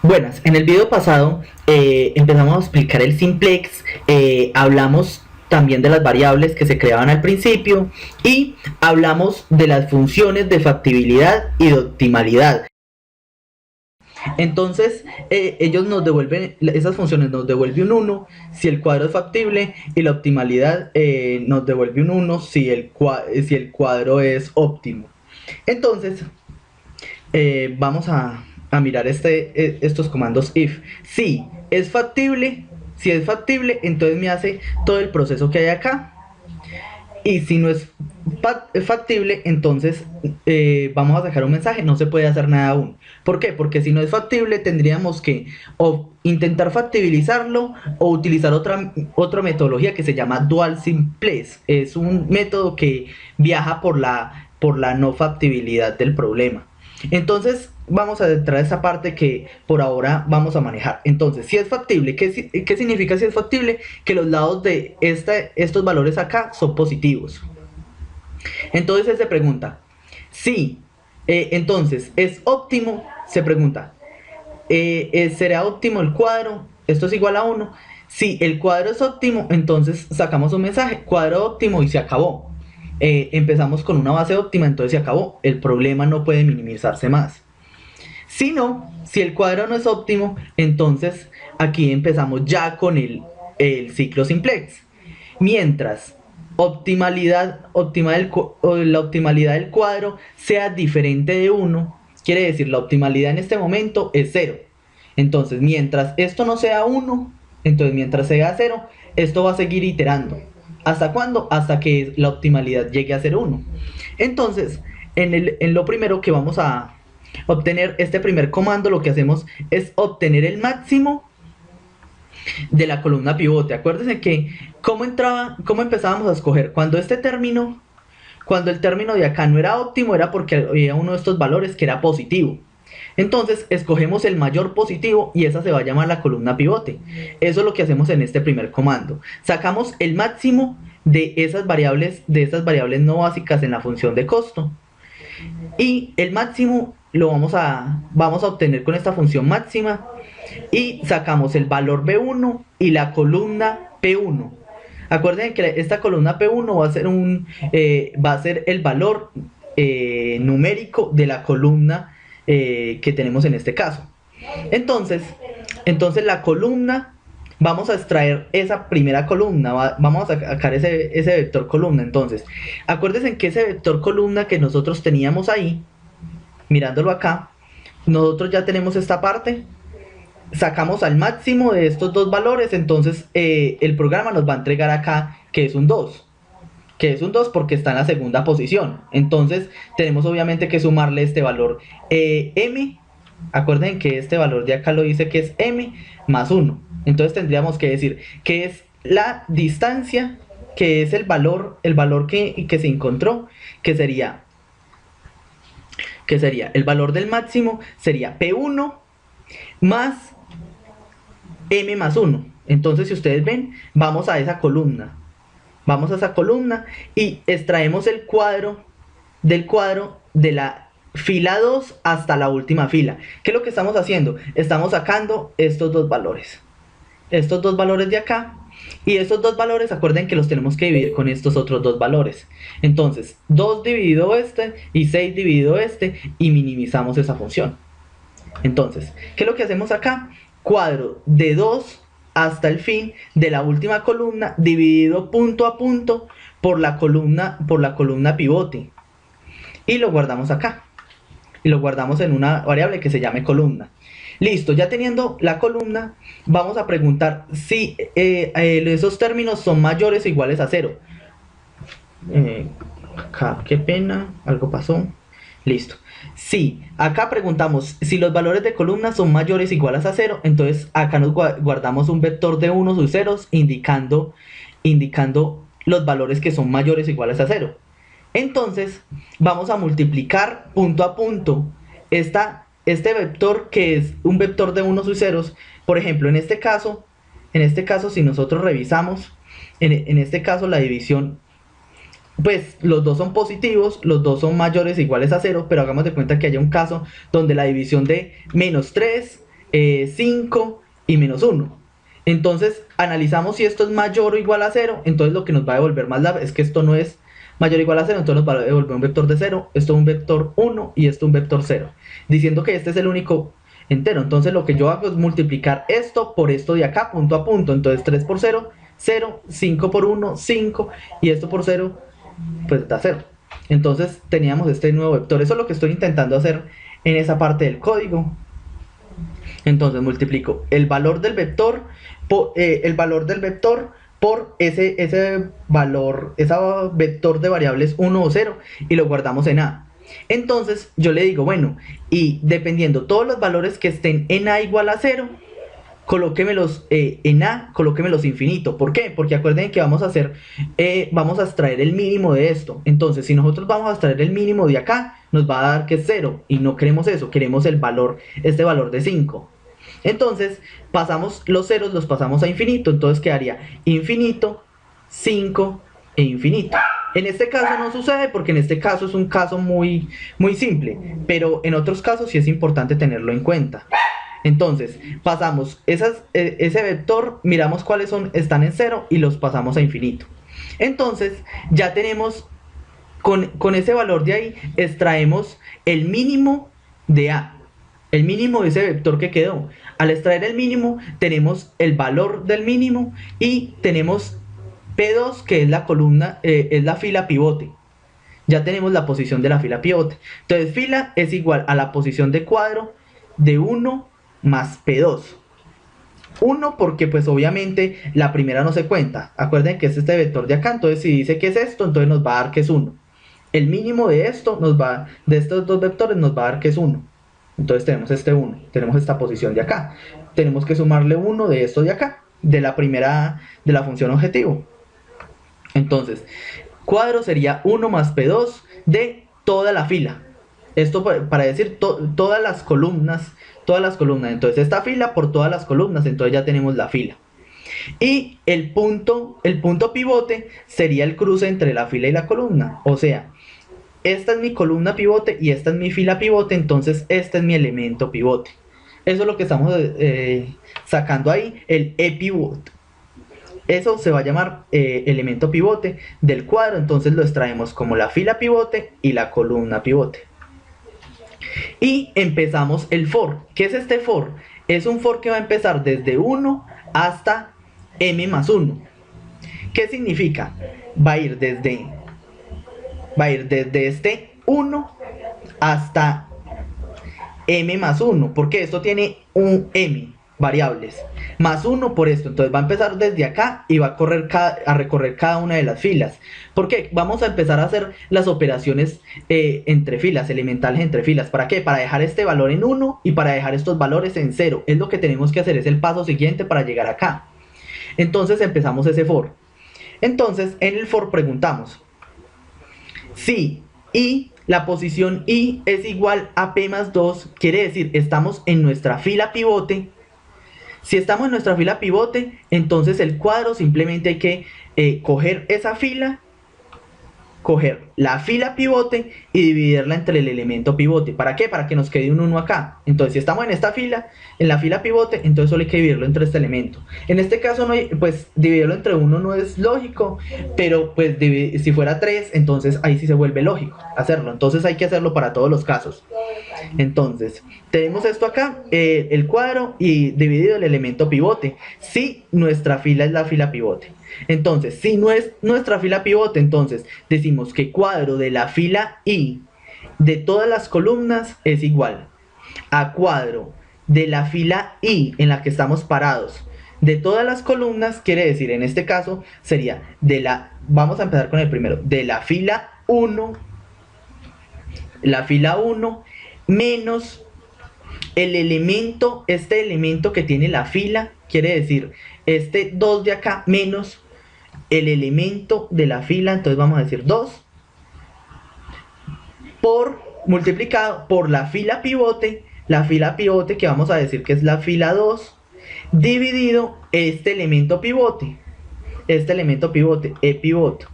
Buenas, en el video pasado empezamos a explicar el simplex, hablamos también de las variables que se creaban al principio y hablamos de las funciones de factibilidad y de optimalidad. Entonces ellos nos devuelven, esas funciones nos devuelven un 1 si el cuadro es factible y la optimalidad nos devuelve un 1 si el cuadro es óptimo. Entonces vamos a mirar estos comandos if. Si es factible, entonces me hace todo el proceso que hay acá. Y si no es factible, entonces vamos a sacar un mensaje, no se puede hacer nada aún. ¿Por qué? Porque si no es factible, tendríamos que o intentar factibilizarlo o utilizar otra metodología que se llama dual simplex. Es un método que viaja por la no factibilidad del problema. Entonces vamos a entrar a esa parte que por ahora vamos a manejar. Entonces, si es factible, ¿qué significa si es factible? Que los lados de estos valores acá son positivos. Entonces él se pregunta, si entonces es óptimo, se pregunta, ¿será óptimo el cuadro? Esto es igual a 1. Si el cuadro es óptimo, entonces sacamos un mensaje, cuadro óptimo y se acabó. Empezamos con una base óptima, entonces se acabó. El problema no puede minimizarse más. Si no, si el cuadro no es óptimo, entonces aquí empezamos ya con el ciclo simplex. Mientras la optimalidad del cuadro sea diferente de 1, quiere decir la optimalidad en este momento es 0. Entonces, mientras esto no sea 1, entonces mientras sea 0, esto va a seguir iterando. ¿Hasta cuándo? Hasta que la optimalidad llegue a ser 1. Entonces, en lo primero que vamos a obtener, este primer comando, lo que hacemos es obtener el máximo de la columna pivote. Acuérdense que cómo empezábamos a escoger. Cuando el término de acá no era óptimo, era porque había uno de estos valores que era positivo. Entonces escogemos el mayor positivo y esa se va a llamar la columna pivote. Eso es lo que hacemos en este primer comando. Sacamos el máximo de esas variables no básicas en la función de costo. Y el máximo lo vamos a obtener con esta función máxima. Y sacamos el valor B1 y la columna P1. Acuérdense que esta columna P1 va a ser el valor numérico de la columna que tenemos en este caso. Entonces la columna, vamos a extraer esa primera columna, vamos a sacar ese vector columna. Entonces, acuérdense que ese vector columna que nosotros teníamos ahí, mirándolo acá, nosotros ya tenemos esta parte, sacamos al máximo de estos dos valores, entonces el programa nos va a entregar acá que es un 2. Que es un 2 porque está en la segunda posición. Entonces tenemos obviamente que sumarle este valor m. Acuerden que este valor de acá lo dice que es m más 1. Entonces tendríamos que decir que es la distancia, que es el valor que se encontró, que sería el valor del máximo, sería P1 más m más 1. Entonces, si ustedes ven, vamos a esa columna y extraemos el cuadro de la fila 2 hasta la última fila. ¿Qué es lo que estamos haciendo? Estamos sacando estos dos valores de acá, y estos dos valores, acuerden que los tenemos que dividir con estos otros dos valores. Entonces 2 dividido este y 6 dividido este, y minimizamos esa función. Entonces, ¿qué es lo que hacemos acá? Cuadro de 2 hasta el fin de la última columna dividido punto a punto por la columna pivote, y lo guardamos acá y lo guardamos en una variable que se llame columna. Listo, ya teniendo la columna, vamos a preguntar si esos términos son mayores o iguales a 0. Acá, qué pena, algo pasó. Listo. Sí, acá preguntamos si los valores de columna son mayores o iguales a 0, entonces acá nos guardamos un vector de unos y ceros indicando los valores que son mayores o iguales a 0. Entonces vamos a multiplicar punto a punto este vector, que es un vector de unos y ceros. Por ejemplo, en este caso si nosotros revisamos, en este caso la división, pues los dos son positivos, los dos son mayores o iguales a 0, pero hagamos de cuenta que haya un caso donde la división de menos 3 5 y menos 1. Entonces analizamos si esto es mayor o igual a 0, entonces lo que nos va a devolver más es que esto no es mayor o igual a 0, entonces nos va a devolver un vector de 0, esto es un vector 1 y esto un vector 0, diciendo que este es el único entero. Entonces lo que yo hago es multiplicar esto por esto de acá, punto a punto. Entonces 3 por 0, 0, 5 por 1, 5, y esto por 0, pues da 0. Entonces teníamos este nuevo vector. Eso es lo que estoy intentando hacer en esa parte del código. Entonces multiplico el valor del vector por ese valor, ese vector de variables 1 o 0, y lo guardamos en A. Entonces yo le digo, bueno, y dependiendo todos los valores que estén en A igual a 0, colóquemelos en A, colóquemelos infinito. ¿Por qué? Porque acuerden que vamos a hacer, vamos a extraer el mínimo de esto. Entonces si nosotros vamos a extraer el mínimo de acá, nos va a dar que es 0, y no queremos eso, queremos el valor, este valor de 5. Entonces pasamos los ceros, los pasamos a infinito, entonces quedaría infinito, 5 e infinito. En este caso no sucede porque en este caso es un caso muy simple, pero en otros casos sí es importante tenerlo en cuenta. Entonces pasamos ese vector, miramos cuáles están en 0 y los pasamos a infinito. Entonces ya tenemos, con ese valor de ahí, extraemos el mínimo de A. El mínimo de ese vector que quedó. Al extraer el mínimo, tenemos el valor del mínimo y tenemos P2, que es la columna, es la fila pivote. Ya tenemos la posición de la fila pivote. Entonces, fila es igual a la posición de cuadro de 1 más P2. 1 porque pues obviamente la primera no se cuenta. Acuerden que es este vector de acá, entonces si dice que es esto, entonces nos va a dar que es 1. El mínimo de esto de estos dos vectores nos va a dar que es 1. Entonces tenemos este 1, tenemos esta posición de acá. Tenemos que sumarle 1 de esto de acá, de la primera, de la función objetivo. Entonces, cuadro sería 1 más P2 de toda la fila. Esto para decir todas las columnas. Entonces esta fila por todas las columnas, entonces ya tenemos la fila. Y el punto pivote sería el cruce entre la fila y la columna. O sea, esta es mi columna pivote y esta es mi fila pivote, entonces este es mi elemento pivote. Eso es lo que estamos sacando ahí, el e-pivot. Eso se va a llamar elemento pivote del cuadro, entonces lo extraemos como la fila pivote y la columna pivote. Y empezamos el for. ¿Qué es este for? Es un for que va a empezar desde 1 hasta m más 1. ¿Qué significa? Va a ir desde este 1 hasta m más 1, porque esto tiene un m variables, más 1 por esto, entonces va a empezar desde acá y va a recorrer cada una de las filas. ¿Por qué? Vamos a empezar a hacer las operaciones entre filas, elementales entre filas. ¿Para qué? Para dejar este valor en 1 y para dejar estos valores en 0. Es lo que tenemos que hacer, es el paso siguiente para llegar acá. Entonces empezamos ese for. Entonces en el for preguntamos si y la posición i es igual a p más 2, quiere decir estamos en nuestra fila pivote. Si estamos en nuestra fila pivote, entonces el cuadro simplemente hay que coger esa fila, coger la fila pivote y dividirla entre el elemento pivote. ¿Para qué? Para que nos quede un 1 acá. Entonces si estamos en esta fila, en la fila pivote, entonces solo hay que dividirlo entre este elemento. En este caso, no hay, pues dividirlo entre 1 no es lógico, pero pues si fuera 3, entonces ahí sí se vuelve lógico hacerlo. Entonces hay que hacerlo para todos los casos. Entonces tenemos esto acá, el cuadro, y dividido el elemento pivote, si nuestra fila es la fila pivote. Entonces, si no es nuestra fila pivote, entonces decimos que cuadro de la fila i de todas las columnas es igual a cuadro de la fila i en la que estamos parados de todas las columnas. Quiere decir, en este caso sería vamos a empezar con el primero, de la fila 1 menos el elemento, este elemento que tiene la fila, quiere decir este 2 de acá, menos el elemento de la fila, entonces vamos a decir 2 multiplicado por la fila pivote que vamos a decir que es la fila 2, dividido este elemento pivote, e-pivot.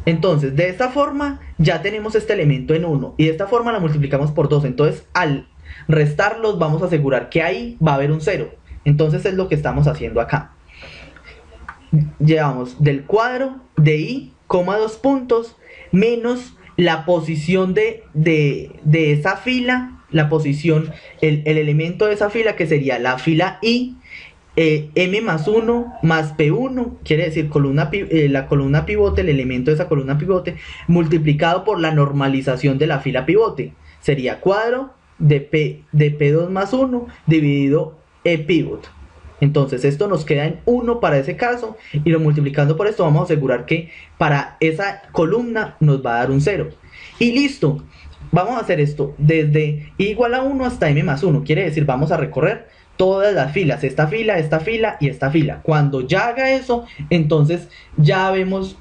Entonces de esta forma ya tenemos este elemento en 1 y de esta forma la multiplicamos por 2. Entonces al restarlos, vamos a asegurar que ahí va a haber un 0. Entonces es lo que estamos haciendo acá. Llevamos del cuadro de i, coma 2 puntos, menos la posición de esa fila, la posición, el elemento de esa fila que sería la fila i, m más 1 más p1, quiere decir la columna pivote, el elemento de esa columna pivote, multiplicado por la normalización de la fila pivote. Sería cuadro de p2 más 1 dividido e pivot. Entonces esto nos queda en 1 para ese caso, y lo multiplicando por esto vamos a asegurar que para esa columna nos va a dar un 0. Y listo, vamos a hacer esto desde i igual a 1 hasta m más 1, quiere decir vamos a recorrer todas las filas, esta fila y esta fila. Cuando ya haga eso, entonces ya habremos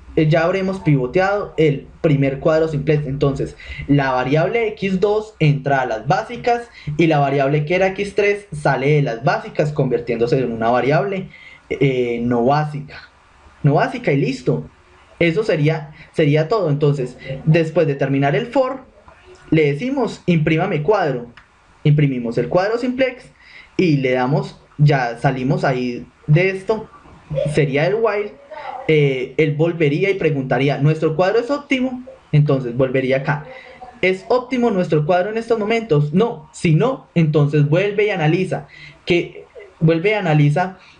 pivoteado el primer cuadro simplex. Entonces la variable x2 entra a las básicas y la variable que era x3 sale de las básicas, convirtiéndose en una variable no básica, y listo. Eso sería todo. Entonces, después de terminar el for, le decimos imprímame cuadro, imprimimos el cuadro simplex y le damos, ya salimos ahí de esto, sería el while. Él volvería y preguntaría, ¿nuestro cuadro es óptimo? Entonces volvería acá, ¿es óptimo nuestro cuadro en estos momentos? No. Si no, entonces vuelve y analiza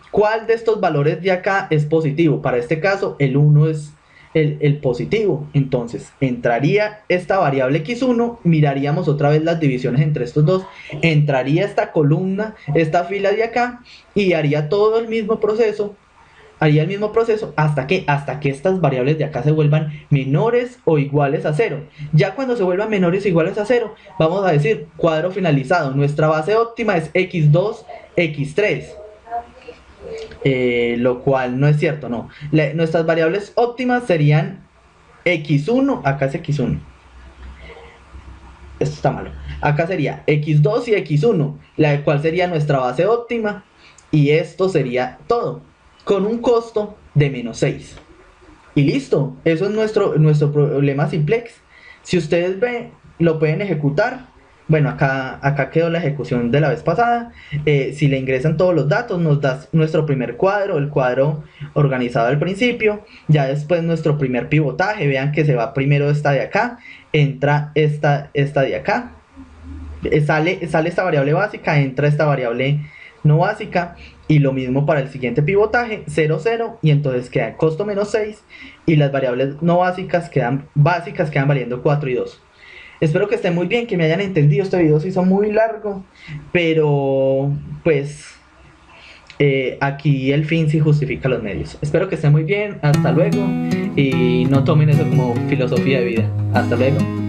cuál de estos valores de acá es positivo. Para este caso el 1 es el positivo. Entonces entraría esta variable x1, miraríamos otra vez las divisiones entre estos dos, entraría esta columna, esta fila de acá, y haría todo el mismo proceso, hasta que estas variables de acá se vuelvan menores o iguales a 0. Ya cuando se vuelvan menores o iguales a 0, vamos a decir cuadro finalizado. Nuestra base óptima es x2, x3. Lo cual no es cierto, no. Nuestras variables óptimas serían x1, acá es x1. Esto está malo. Acá sería x2 y x1, la cual sería nuestra base óptima, y esto sería todo, con un costo de menos 6. Y listo, eso es nuestro problema simplex. Si ustedes ven, lo pueden ejecutar. Bueno, acá quedó la ejecución de la vez pasada. Si le ingresan todos los datos, nos da nuestro primer cuadro, el cuadro organizado al principio. Ya después nuestro primer pivotaje, vean que se va primero esta de acá, entra esta de acá, sale esta variable básica, entra esta variable no básica, y lo mismo para el siguiente pivotaje, 0, 0, y entonces queda el costo menos 6, y las variables no básicas quedan valiendo 4 y 2. Espero que estén muy bien, que me hayan entendido. Este video se hizo muy largo, pero pues aquí el fin sí justifica los medios. Espero que estén muy bien, hasta luego, y no tomen eso como filosofía de vida. Hasta luego.